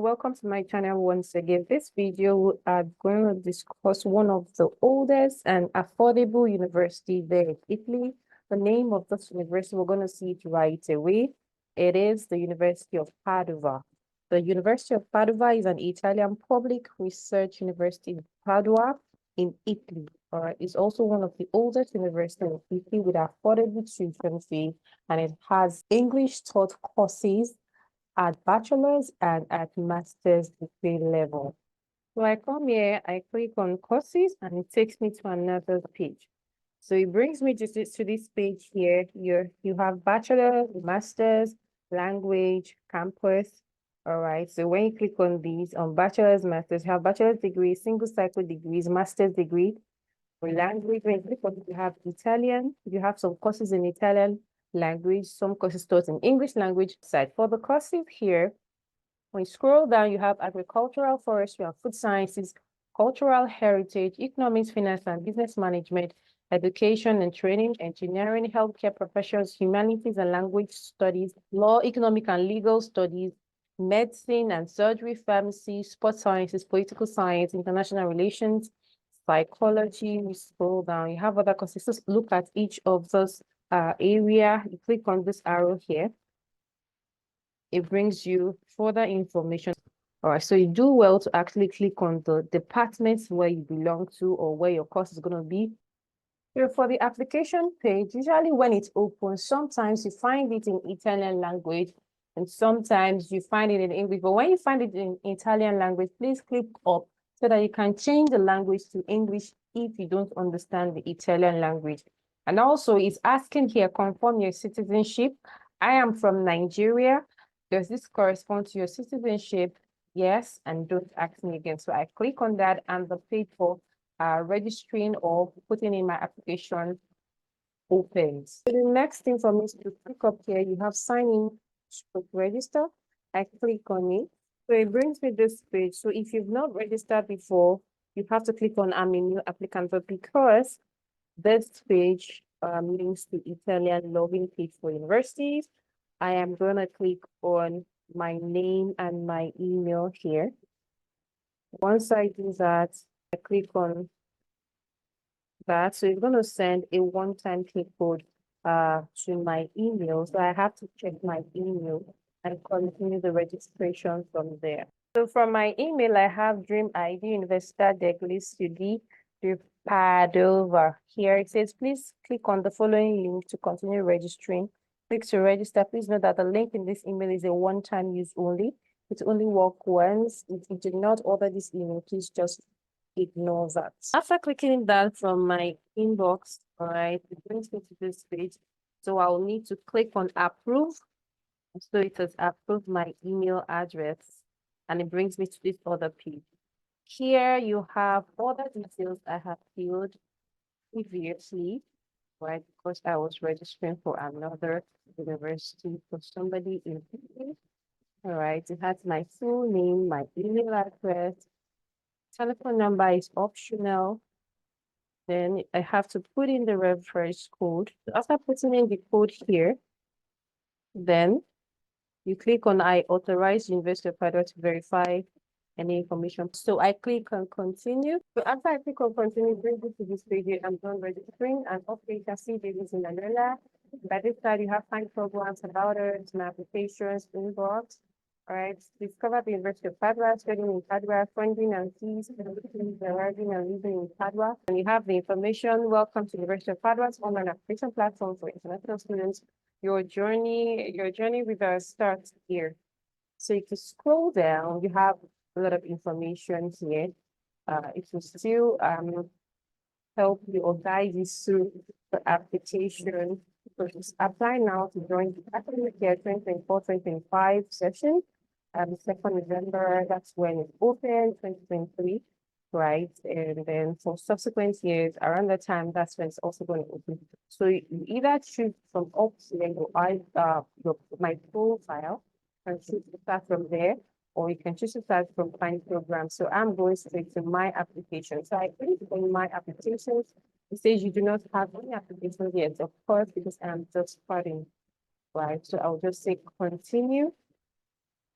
Welcome to my channel once again. This video we are going to discuss one of the oldest and affordable university there in Italy. The name of this university, we're going to see it right away. It is the University of Padova. The University of Padova is an Italian public research university in Padua in Italy. It's also one of the oldest universities in Italy with affordable tuition fee, and it has English taught courses at bachelor's and at master's degree level. So I come here, I click on courses, and it takes me to another page. So it brings me to this page here. You have bachelor, master's, language, campus. All right. So when you click on these, on bachelor's, master's, you have bachelor's degree, single cycle degrees, master's degree. For language, when you click on it, you have Italian. You have some courses in Italian language, some courses taught in English language side. For the courses here, when you scroll down, you have agricultural, forestry, and food sciences, cultural heritage, economics, finance, and business management, education and training, engineering, healthcare professions, humanities and language studies, law, economic and legal studies, medicine and surgery, pharmacy, sports sciences, political science, international relations, psychology. We scroll down, you have other courses. Just look at each of those area. You click on this arrow here. It brings you further information. All right, so you do well to actually click on the departments where you belong to or where your course is going to be. Here for the application page, usually when it's open, sometimes you find it in Italian language and sometimes you find it in English. But when you find it in Italian language, please click up so that you can change the language to English if you don't understand the Italian language. And also it's asking here, confirm your citizenship. I am from Nigeria. Does this correspond to your citizenship? Yes, and don't ask me again. So I click on that and the page for registering or putting in my application opens. So the next thing for me is to click up here. You have sign in, register. I click on it. So it brings me this page. So if you've not registered before, you have to click on I'm a new applicant. But because this page links to Italian login page for universities, I am going to click on my name and my email here. Once I do that, I click on that. So it's going to send a one-time click code to my email. So I have to check my email and continue the registration from there. So from my email, I have Dream ID Università degli Studi di Padova. Here it says, please click on the following link to continue registering. Click to register. Please note that the link in this email is a one-time use only. It only works once. If you did not order this email, please just ignore that. After clicking that from my inbox, all right, it brings me to this page. So I'll need to click on approve. So it says approve my email address, and it brings me to this other page. Here you have all the details I have filled previously, right? Because I was registering for another university for somebody in Italy. All right, it has my full name, my email address, telephone number is optional. Then I have to put in the reference code. After putting in the code here, then you click on I authorize University of Padova to verify any information. So I click on continue. So after I click on continue, bring me to this page. I'm done registering, and okay, you can see this is in Manila. By this side, you have find programs about it, my applications, inbox. All right, discover the University of Padua, studying in Padua, funding and fees, arriving and living in Padua. And you have the information. Welcome to the University of Padua's online application platform for international students. Your journey with us starts here. So if you scroll down, you have a lot of information here. It will still help you or guide you through the application. So just apply now to join the academic year 2024-2025 session. 2nd November, that's when it's open, 2023, right? And then for subsequent years, around that time, that's when it's also going to open. So you either choose from up to my profile and choose to start from there, or you can choose to start from find program. So I'm going straight to my application. So I click on my applications. It says you do not have any application yet, of course, because I'm just starting, right? So I'll just say continue,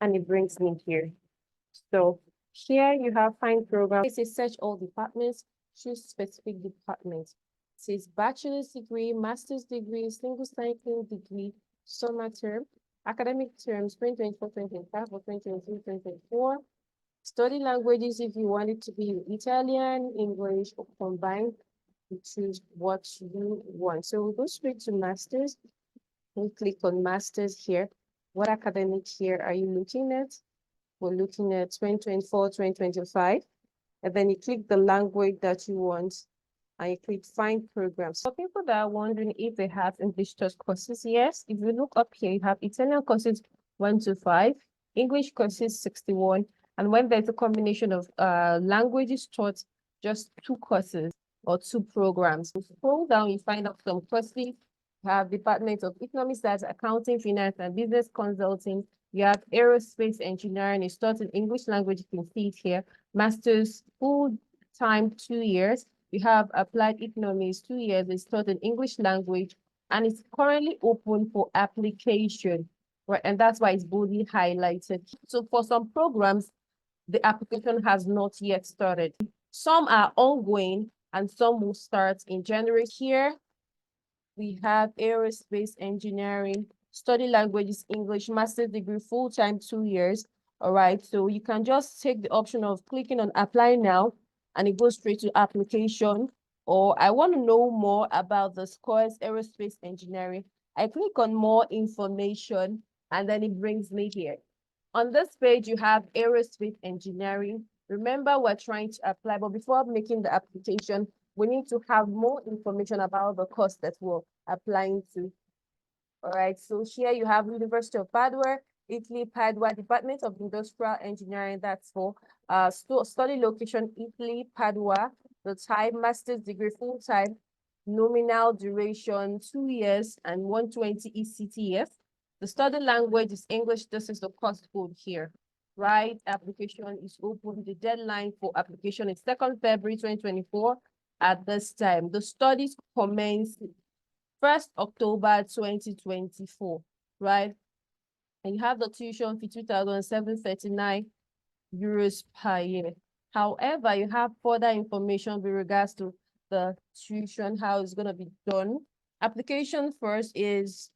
and it brings me here. So here you have find program. It says search all departments, choose specific department. It says bachelor's degree, master's degree, single cycle degree, summer term, academic terms 2024-2025 or 2023-2024. Study languages if you want it to be Italian, English, or combined. You choose what you want. So we'll go straight to masters. We click on masters here. What academic year are you looking at? We're looking at 2024-2025. And then you click the language that you want and you click find programs. For people that are wondering if they have English taught courses, yes. If you look up here, you have Italian courses 1 to 5, English courses 61. And when there's a combination of languages taught, just 2 courses or 2 programs. You scroll down, you find out some courses. You have Department of Economics, that's accounting, finance, and business consulting. You have aerospace engineering, it's taught in English language, you can see it here. Master's full-time 2 years. You have applied economics 2 years, it's taught in English language, and it's currently open for application, right? And that's why it's boldly highlighted. So for some programs, the application has not yet started. Some are ongoing and some will start in January. Here, we have aerospace engineering, study languages, English, master's degree, full-time 2 years. All right, so you can just take the option of clicking on apply now and it goes straight to application. Or I want to know more about this course, aerospace engineering. I click on more information and then it brings me here. On this page, you have aerospace engineering. Remember, we're trying to apply, but before making the application, we need to have more information about the course that we're applying to. All right, so here you have University of Padova, Italy, Padua, Department of Industrial Engineering, that's for study location, Italy, Padua, the type, master's degree, full-time, nominal duration, 2 years and 120 ECTF. The study language is English, this is the course code here, right? Application is open, the deadline for application is 2nd February 2024 at this time. The studies commence 1st October 2024, right? And you have the tuition fee, 2,739 euros per year. However, you have further information with regards to the tuition, how it's going to be done. Application first is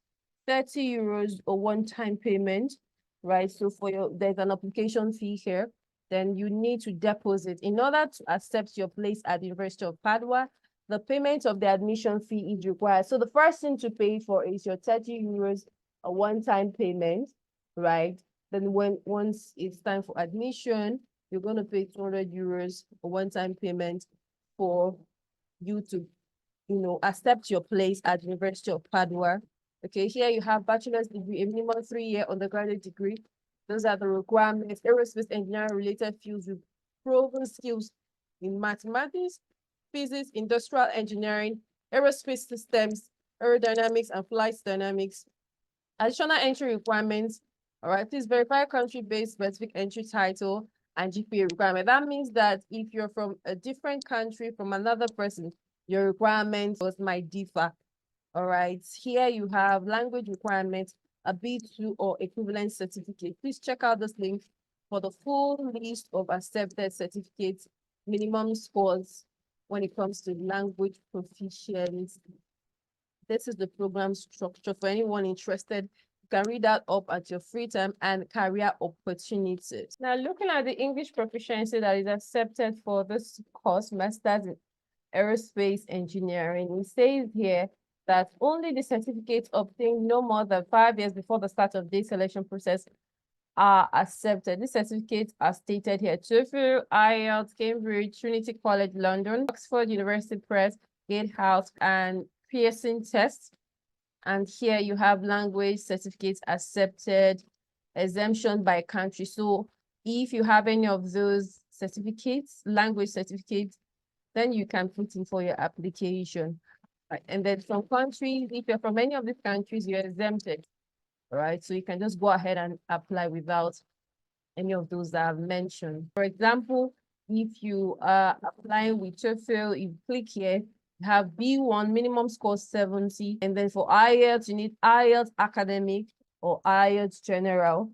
30 euros or one-time payment, right? So there's an application fee here. Then you need to deposit. In order to accept your place at the University of Padua, the payment of the admission fee is required. So the first thing to pay for is your 30 euros, a one-time payment, right? Then once it's time for admission, you're going to pay 200 euros, a one-time payment for you to, accept your place at the University of Padua. Okay, here you have bachelor's degree, a minimum 3-year undergraduate degree. Those are the requirements. Aerospace engineering related fields with proven skills in mathematics, physics, industrial engineering, aerospace systems, aerodynamics, and flight dynamics. Additional entry requirements. All right, please verify country-based specific entry title and GPA requirement. That means that if you're from a different country from another person, your requirements might differ. All right, here you have language requirements, a B2 or equivalent certificate. Please check out this link for the full list of accepted certificates, minimum scores when it comes to language proficiency. This is the program structure for anyone interested. You can read that up at your free time and career opportunities. Now, looking at the English proficiency that is accepted for this course, Masters in Aerospace Engineering, it says here that only the certificates obtained no more than 5 years before the start of the selection process are accepted. These certificates are stated here: TOEFL, IELTS, Cambridge, Trinity College London, Oxford University Press, Gatehouse, and Pearson tests. And here you have language certificates accepted, exemption by country. So if you have any of those certificates, language certificates, then you can put in for your application. Right. And then from countries, if you're from any of these countries, you're exempted. All right, so you can just go ahead and apply without any of those that I've mentioned. For example, if you are applying with TOEFL, you click here, you have B1, minimum score 70. And then for IELTS, you need IELTS Academic or IELTS General.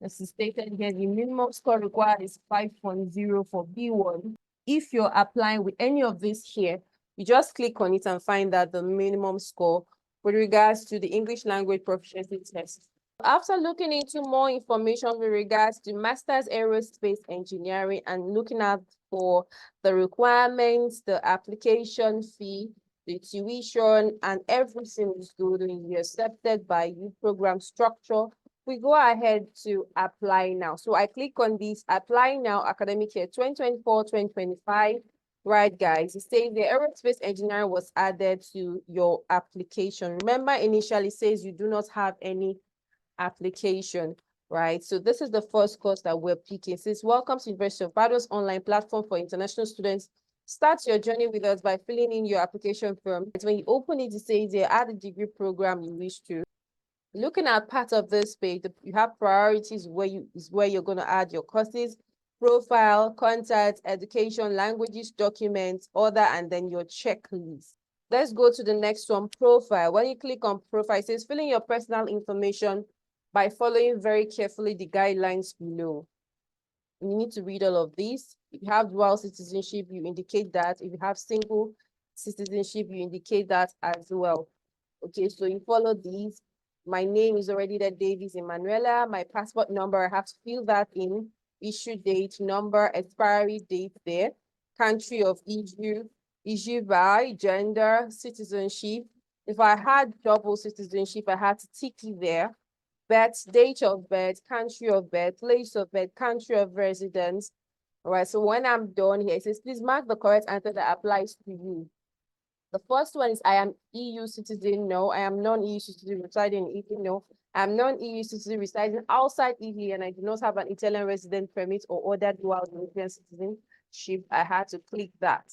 As stated here, the minimum score required is 5.0 for B1. If you're applying with any of this here, you just click on it and find out the minimum score with regards to the English language proficiency test. After looking into more information with regards to Master's Aerospace Engineering and looking at for the requirements, the application fee, the tuition, and everything is good and you're accepted by you program structure, we go ahead to apply now. So I click on this apply now academic year 2024-2025. Right, guys, it says the aerospace engineering was added to your application. Remember, initially says you do not have any application, right? So this is the first course that we're picking. It says, welcome to University of Padova's online platform for international students. Start your journey with us by filling in your application form. When you open it, it says you add a degree program you wish to. Looking at part of this page, you have priorities where you're going to add your courses, profile, contact, education, languages, documents, order, and then your checklist. Let's go to the next one, profile. When you click on profile, it says fill in your personal information by following very carefully the guidelines below. You need to read all of these. If you have dual citizenship, you indicate that. If you have single citizenship, you indicate that as well. Okay, so you follow these. My name is already there, Davis Emanuela. My passport number, I have to fill that in. Issue date, number, expiry date there. Country of issue by, gender, citizenship. If I had double citizenship, I had to tick it there. Birth, date of birth, country of birth, place of birth, country of residence. All right, so when I'm done here, it says, please mark the correct answer that applies to you. The first one is I am EU citizen, no. I am non-EU citizen residing in Italy, no. I am non-EU citizen residing outside Italy and I do not have an Italian resident permit or other dual European citizenship. I had to click that.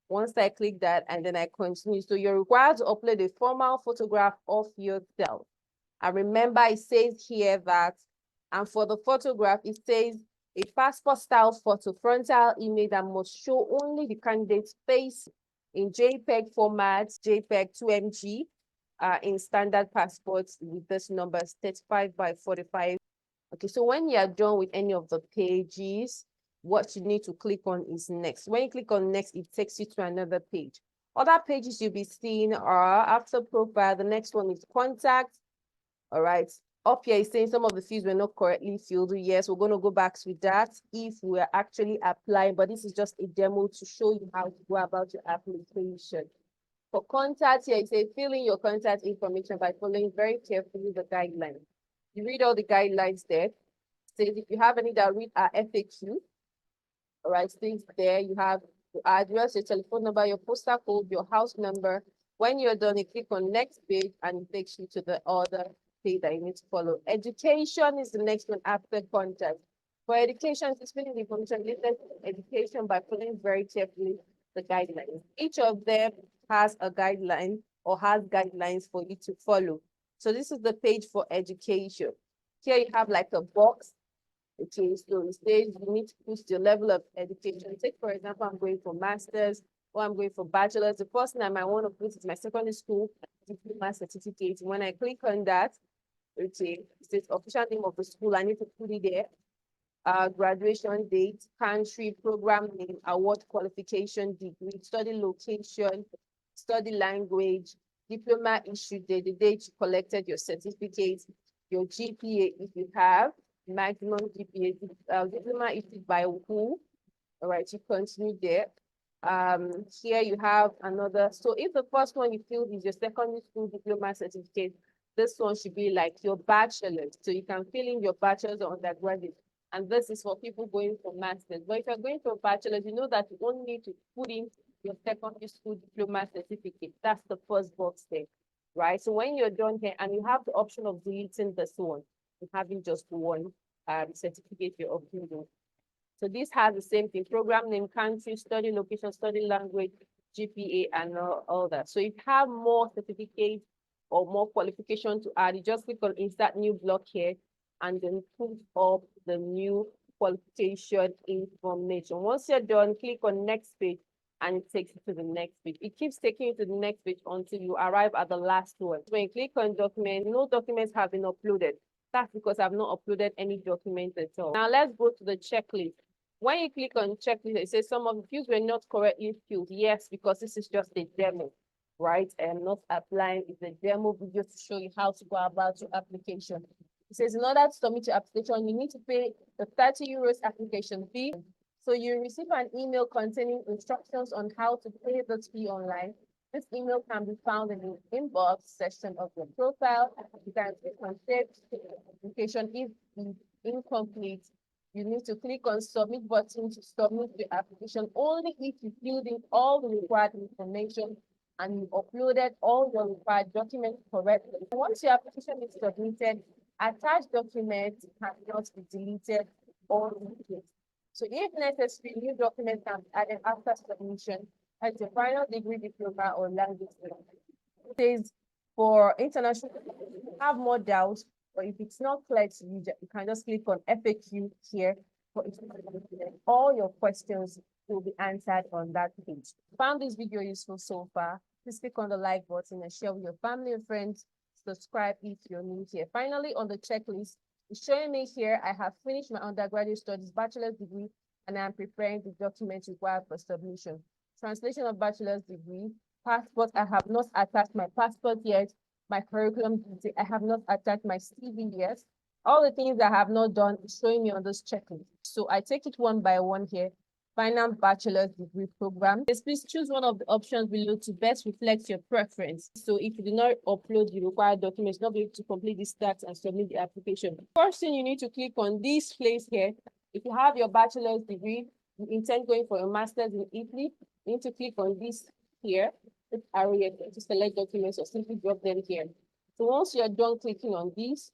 Once I click that and then I continue. So you're required to upload a formal photograph of yourself. And remember, it says here that, and for the photograph, it says a passport style photo, frontal image that must show only the candidate's face in JPEG format, JPEG 2MG, in standard passports with this number 35 by 45. Okay, so when you are done with any of the pages, what you need to click on is next. When you click on next, it takes you to another page. Other pages you'll be seeing are after profile. The next one is contact. All right. Up here is saying some of the fields were not correctly filled. Yes, we're going to go back to that if we're actually applying, but this is just a demo to show you how to go about your application. For contact here, it says fill in your contact information by following very carefully the guidelines. You read all the guidelines there. It says if you have any that read our FAQ, all right, things there, you have your address, your telephone number, your postal code, your house number. When you're done, you click on next page and it takes you to the other that you need to follow. Education is the next one after contact. For education, it's filling the information related to education by following very carefully the guidelines. Each of them has a guideline or has guidelines for you to follow. So this is the page for education. Here you have like a box. Okay, so it says you need to push your level of education. Take, for example, I'm going for master's or I'm going for bachelor's. The first thing I might want to put is my secondary school diploma certificate. When I click on that, okay, it says official name of the school. I need to put it there. Graduation date, country, program name, award qualification, degree, study location, study language, diploma issue date, the date you collected your certificate, your GPA if you have, maximum GPA, diploma issued by who. All right, you continue there. Here you have another. So if the first one you filled is your secondary school diploma certificate, this one should be like your bachelor's. So you can fill in your bachelor's or undergraduate. And this is for people going for master's. But if you're going for bachelor's, you know that you only need to put in your secondary school diploma certificate. That's the first box there, right? So when you're done here, and you have the option of deleting this one, and having just one certificate you're obtaining. So this has the same thing, program name, country, study location, study language, GPA, and all that. So if you have more certificates or more qualification to add, you just click on insert new block here and then put up the new qualification information. Once you're done, click on next page and it takes you to the next page. It keeps taking you to the next page until you arrive at the last one. When you click on document, no documents have been uploaded. That's because I've not uploaded any documents at all. Now let's go to the checklist. When you click on checklist, it says some of the fields were not correctly filled. Yes, because this is just a demo, right? I'm not applying. It's a demo video to show you how to go about your application. It says in order to submit your application, you need to pay the 30 euros application fee. So you receive an email containing instructions on how to pay this fee online. This email can be found in the inbox section of your profile. You can save the application if it's incomplete. You need to click on submit button to submit the application only if you filled in all the required information and you uploaded all the required documents correctly. Once your application is submitted, attached documents cannot be deleted or removed. So if necessary, new documents can be added after submission as a final degree diploma or language. It says for international, have more doubts, or if it's not clear to you, you can just click on FAQ here. All your questions will be answered on that page. Found this video useful so far? Please click on the like button and share with your family and friends. Subscribe if you're new here. Finally, on the checklist, it's showing me here I have finished my undergraduate studies bachelor's degree and I'm preparing the documents required for submission. Translation of bachelor's degree, passport. I have not attached my passport yet. My curriculum, I have not attached my CV yet. All the things I have not done is showing me on this checklist. So I take it one by one here. Finance bachelor's degree program. Please choose one of the options below to best reflect your preference. So if you do not upload the required documents, not be able to complete this task and submit the application. First thing you need to click on this place here. If you have your bachelor's degree, you intend going for a master's in Italy, you need to click on this here, this area to select documents or simply drop them here. So once you're done clicking on this,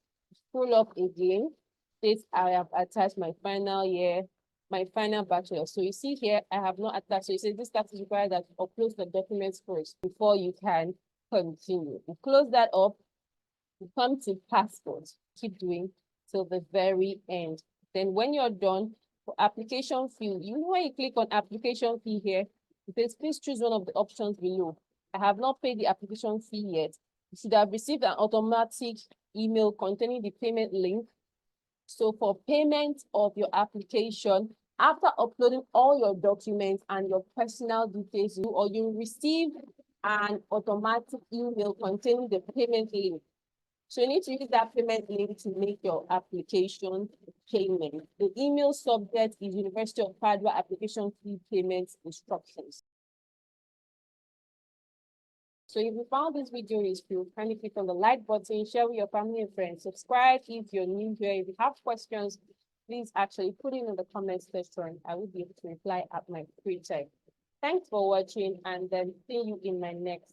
scroll up again. This I have attached my final year, my final bachelor. So you see here, I have not attached. So you say this task is required that you upload the documents first before you can continue. You close that up, you come to passport, keep doing till the very end. Then when you're done, for application fee, you know when you click on application fee here, it says please choose one of the options below. I have not paid the application fee yet. You should have received an automatic email containing the payment link. So for payment of your application, after uploading all your documents and your personal details, you receive an automatic email containing the payment link. So you need to use that payment link to make your application payment. The email subject is University of Padova application fee payment instructions. So if you found this video useful, kindly click on the like button, share with your family and friends, subscribe if you're new here. If you have questions, please actually put it in the comment section. I will be able to reply at my free time. Thanks for watching and then see you in my next